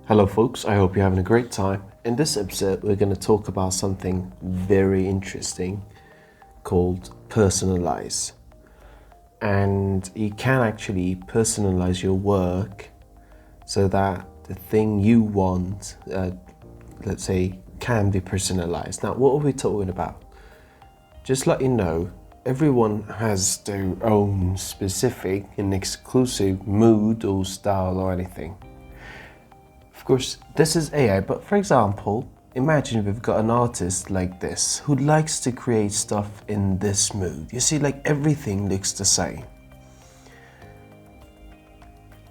Hello folks, I hope you're having a great time. In this episode, we're going to talk about something very interesting called Personalize. And you can actually personalize your work so that the thing you want, let's say, can be personalized. Now, what are we talking about? Just let you know, everyone has their own specific and exclusive mood or style or anything. Of course, this is AI, but for example, imagine we've got an artist like this who likes to create stuff in this mood. You see, like everything looks the same.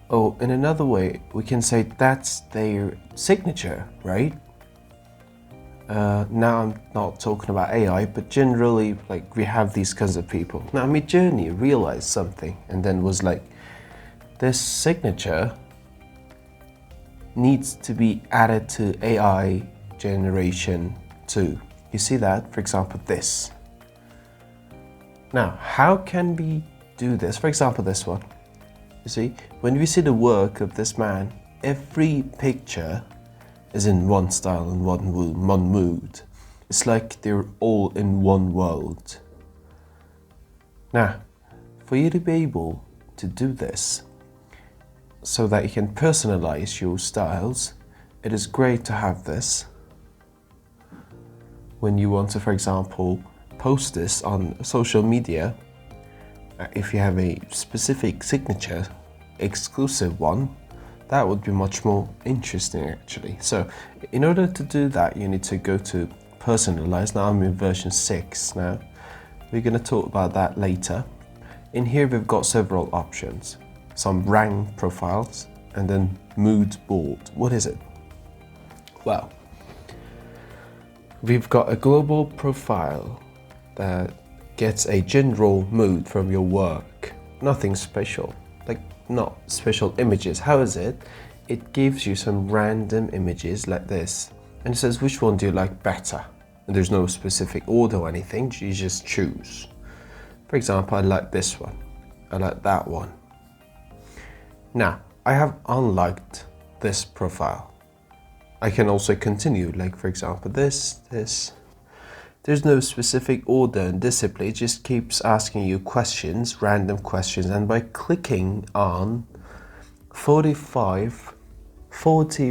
Oh, in another way, we can say that's their signature, right? Now I'm not talking about AI, but generally, like we have these kinds of people. Now Midjourney realized something and then was like, this signature needs to be added to AI generation too. You see that? For example, this. Now, how can we do this? For example, this one. You see, when we see the work of this man, every picture is in one style and one mood. It's like they're all in one world. Now, for you to be able to do this, so that you can personalize your styles, it is great to have this. When you want to, for example, post this on social media, if you have a specific signature, exclusive one, that would be much more interesting actually. So in order to do that, you need to go to Personalize. Now I'm in version 6 now. We're going to talk about that later. In here we've got several options. Some rank profiles, and then mood board. What is it? Well, we've got a global profile that gets a general mood from your work. Nothing special, like not special images. How is it? It gives you some random images like this, and it says which one do you like better? And there's no specific order or anything, you just choose. For example, I like this one, I like that one. Now, I have unliked this profile. I can also continue, like for example, this. There's no specific order and discipline, it just keeps asking you questions, random questions, and by clicking on 40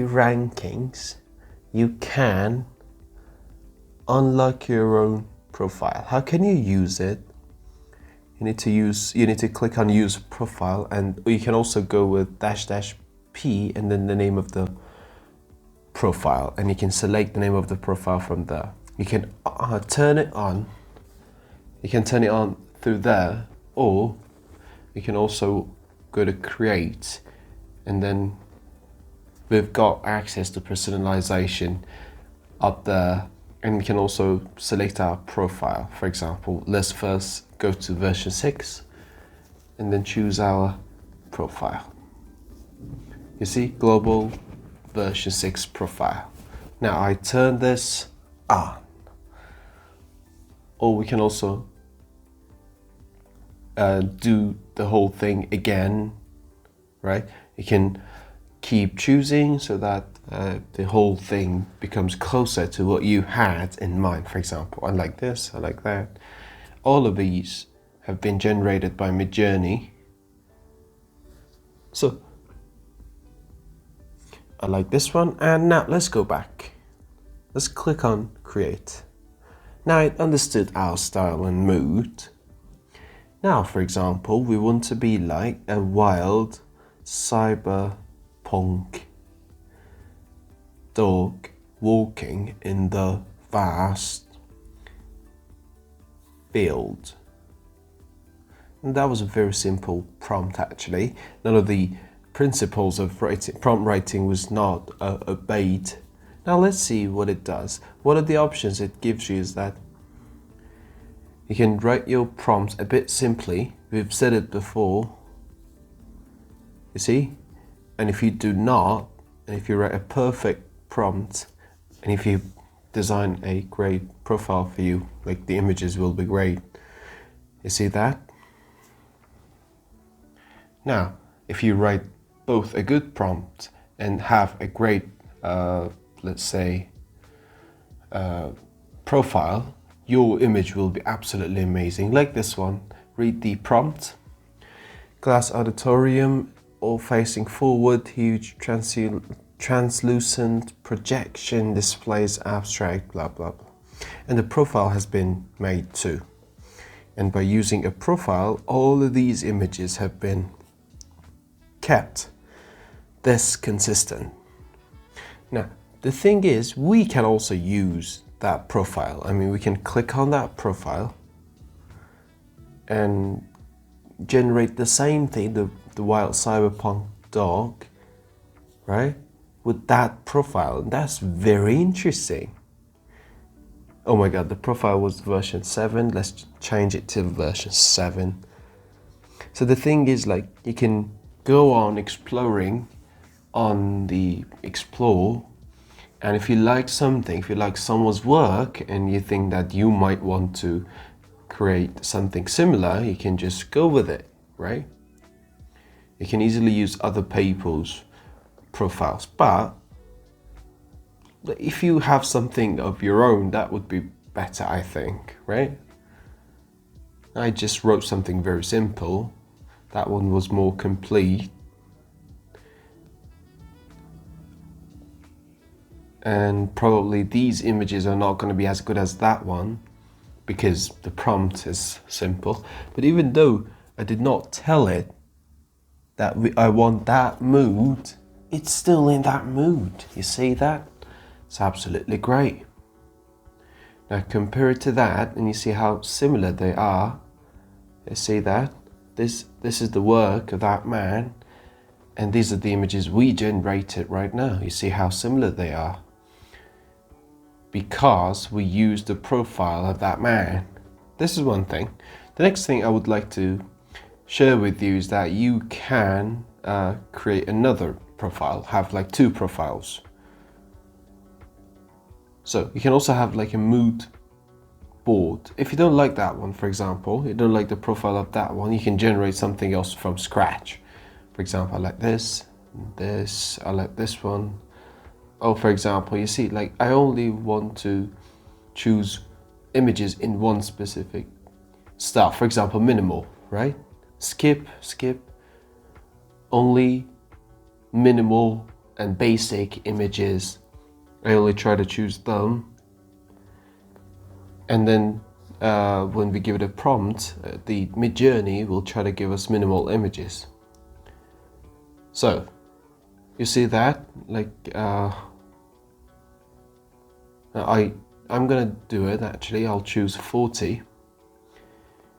rankings, you can unlock your own profile. How can you use it? You need to click on use profile, and you can also go with --P and then the name of the profile, and you can select the name of the profile from there. You can turn it on. You can turn it on through there, or you can also go to create, and then we've got access to personalization up there, and we can also select our profile. For example, let's first go to version 6 and then choose our profile. You see, global version 6 profile. Now I turn this on, or we can also do the whole thing again, right? You can keep choosing so that the whole thing becomes closer to what you had in mind. For example, I like this, I like that. All of these have been generated by Midjourney. So I like this one, and now let's go back. Let's click on create. Now it understood our style and mood. Now, for example, we want to be like a wild cyberpunk dog walking in the vast field. And that was a very simple prompt actually. None of the principles of prompt writing was not obeyed. Now let's see what it does. One of the options it gives you is that you can write your prompts a bit simply. We've said it before. You see? And if you do not, and if you write a perfect prompt, and if you design a great profile for you, like the images will be great. You see that? Now, if you write both a good prompt and have a great let's say, profile, your image will be absolutely amazing. Like this one, read the prompt. Glass auditorium, all facing forward, huge translucent projection displays abstract, blah, blah, blah. And the profile has been made too. And by using a profile, all of these images have been kept this consistent. Now, the thing is, we can also use that profile. I mean, we can click on that profile and generate the same thing, the wild cyberpunk dog, right? With that profile. And that's very interesting. Oh my God, the profile was version 7. Let's change it to version 7. So the thing is, like, you can go on exploring on the Explore, and if you like something, if you like someone's work and you think that you might want to create something similar, you can just go with it, right? You can easily use other people's profiles, but if you have something of your own, that would be better, I think, right? I just wrote something very simple. That one was more complete. And probably these images are not going to be as good as that one because the prompt is simple. But even though I did not tell it that I want that mood, it's still in that mood. You see that? It's absolutely great. Now compare it to that and you see how similar they are. You see that? This is the work of that man, and these are the images we generated right now. You see how similar they are, because we used the profile of that man. This is one thing. The next thing I would like to share with you is that you can create another profile, have like 2 profiles. So you can also have like a mood board. If you don't like that one, for example, you don't like the profile of that one, you can generate something else from scratch. For example, I like this, I like this one. Oh, for example, you see, like, I only want to choose images in one specific style. For example, minimal, right? Skip, only minimal and basic images. I only try to choose them. And then when we give it a prompt, the Midjourney will try to give us minimal images. So, you see that? Like, I'm gonna do it actually. I'll choose 40.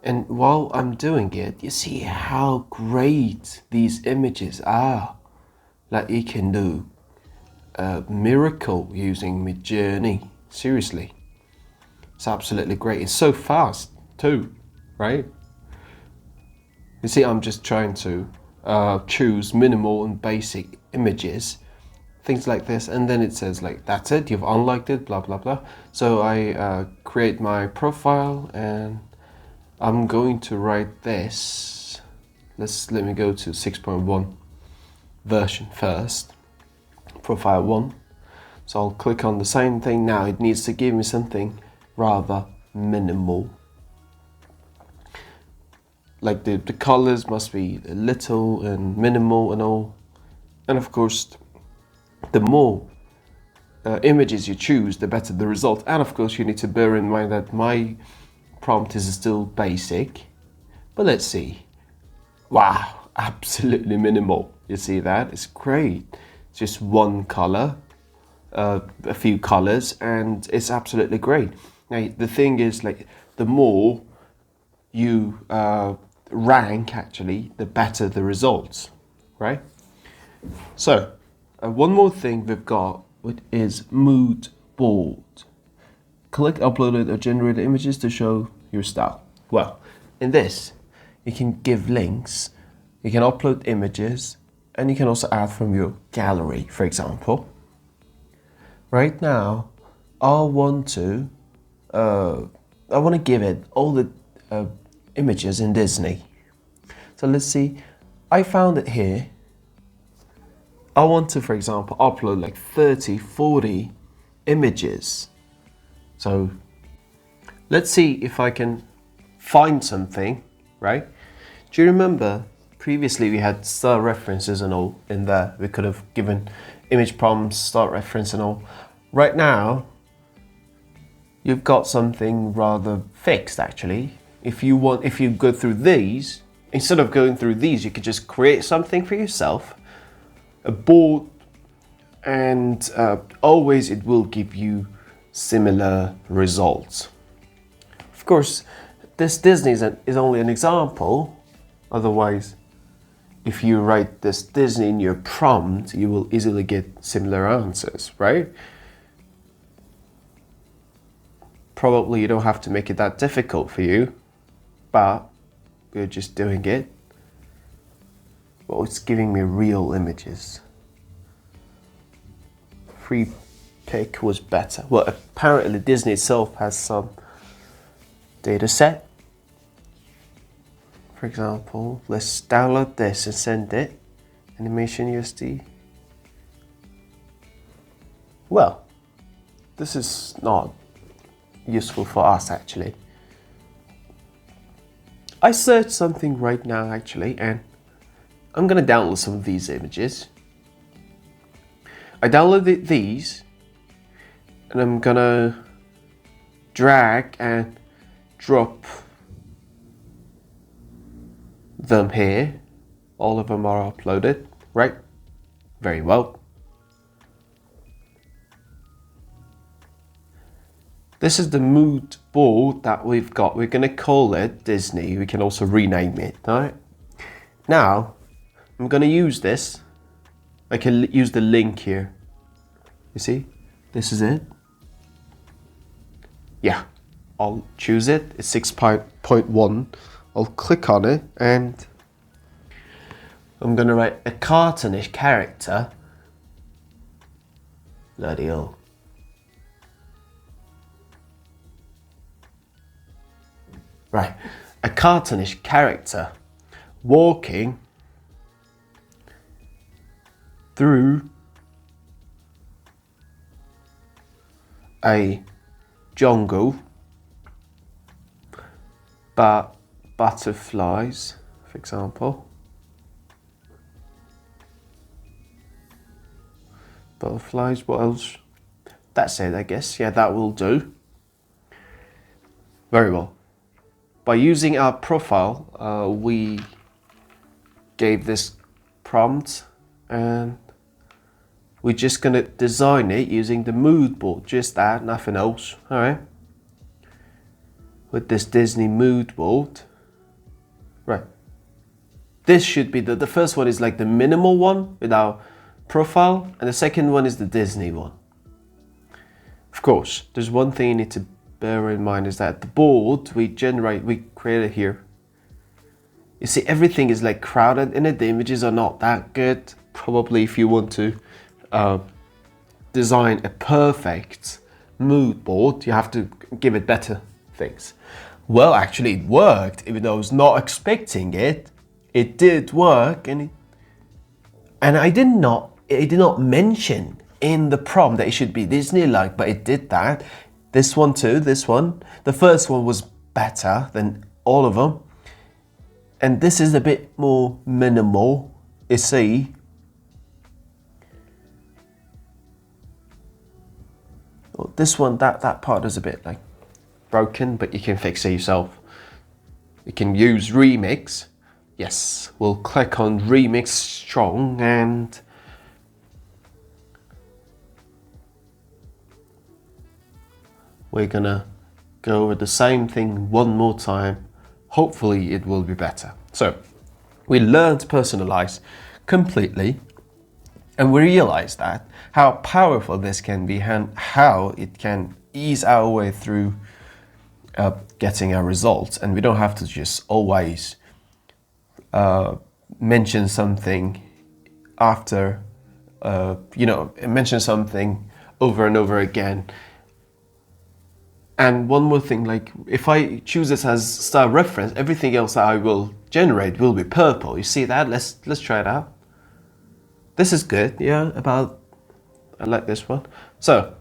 And while I'm doing it, you see how great these images are. Like, you can do a miracle using Midjourney. Seriously. It's absolutely great. It's so fast too, right? You see, I'm just trying to choose minimal and basic images, things like this, and then it says like, that's it, you've unliked it, blah blah blah. So I create my profile and I'm going to write this. Let me go to 6.1 version first, profile 1. So I'll click on the same thing. Now it needs to give me something rather minimal. Like the colors must be little and minimal and all. And of course, the more images you choose, the better the result. And of course, you need to bear in mind that my prompt is still basic. But let's see. Wow, absolutely minimal. You see that? It's great. It's just one color, a few colors, and it's absolutely great. Now, the thing is, like, the more you rank, actually, the better the results, right? So, one more thing we've got, which is mood board. Click uploaded or generated images to show your style. Well, in this, you can give links, you can upload images, and you can also add from your gallery, for example. Right now, I want to give it all the images in Disney. So let's see. I found it here. I want to, for example, upload like 30, 40 images. So let's see if I can find something, right? Do you remember previously we had start references and all in there? We could have given image prompts, start reference and all. Right now, you've got something rather fixed actually. If you go through these, instead of going through these, you could just create something for yourself, a board, and always it will give you similar results. Of course, this Disney is only an example. Otherwise, if you write this Disney in your prompt, you will easily get similar answers, right? Probably you don't have to make it that difficult for you, but we're just doing it. Well, it's giving me real images. Free pick was better. Well, apparently Disney itself has some data set. For example, let's download this and send it. Animation USD. Well, this is not useful for us actually. I searched something right now actually, and I'm gonna download some of these images. I downloaded these, and I'm gonna drag and drop them here. All of them are uploaded, right? Very well. This is the mood board that we've got. We're gonna call it Disney. We can also rename it, all right? Now, I'm gonna use this. I can use the link here. You see, this is it. Yeah, I'll choose it. It's 6.1. I'll click on it and I'm gonna write a cartoonish character. Bloody hell. Right, a cartoonish character walking through a jungle, but butterflies, for example. Butterflies, what else? That's it, I guess. Yeah, that will do. Very well. By using our profile, we gave this prompt and we're just gonna design it using the mood board, just that, nothing else, all right? With this Disney mood board. Right. This should be the first one is like the minimal one with our profile, and the second one is the Disney one. Of course, there's one thing you need to bear in mind is that the board we created here. You see, everything is like crowded in it. The images are not that good. Probably if you want to design a perfect mood board, you have to give it better things. Well, actually it worked, even though I was not expecting it. It did work, and I did not mention in the prompt that it should be Disney-like, but it did that. This one too, this one. The first one was better than all of them. And this is a bit more minimal, you see. Well, this one, that part is a bit like broken, but you can fix it yourself. You can use remix. Yes, we'll click on remix strong and we're gonna go over the same thing one more time. Hopefully it will be better. So we learned to personalize completely, and we realized that how powerful this can be and how it can ease our way through getting our results, and we don't have to just always mention something after, mention something over and over again. And one more thing, like if I choose this as style reference, everything else that I will generate will be purple. You see that? Let's try it out. This is good, yeah, I like this one. So,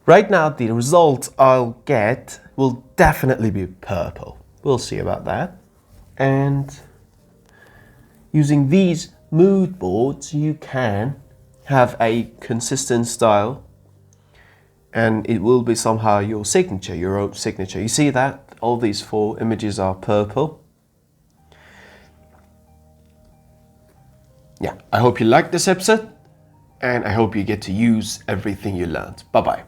right now the result I'll get will definitely be purple. We'll see about that. And using these mood boards, you can have a consistent style, and it will be somehow your signature, your own signature. You see that all these 4 images are purple. Yeah, I hope you liked this episode, and I hope you get to use everything you learned. Bye-bye.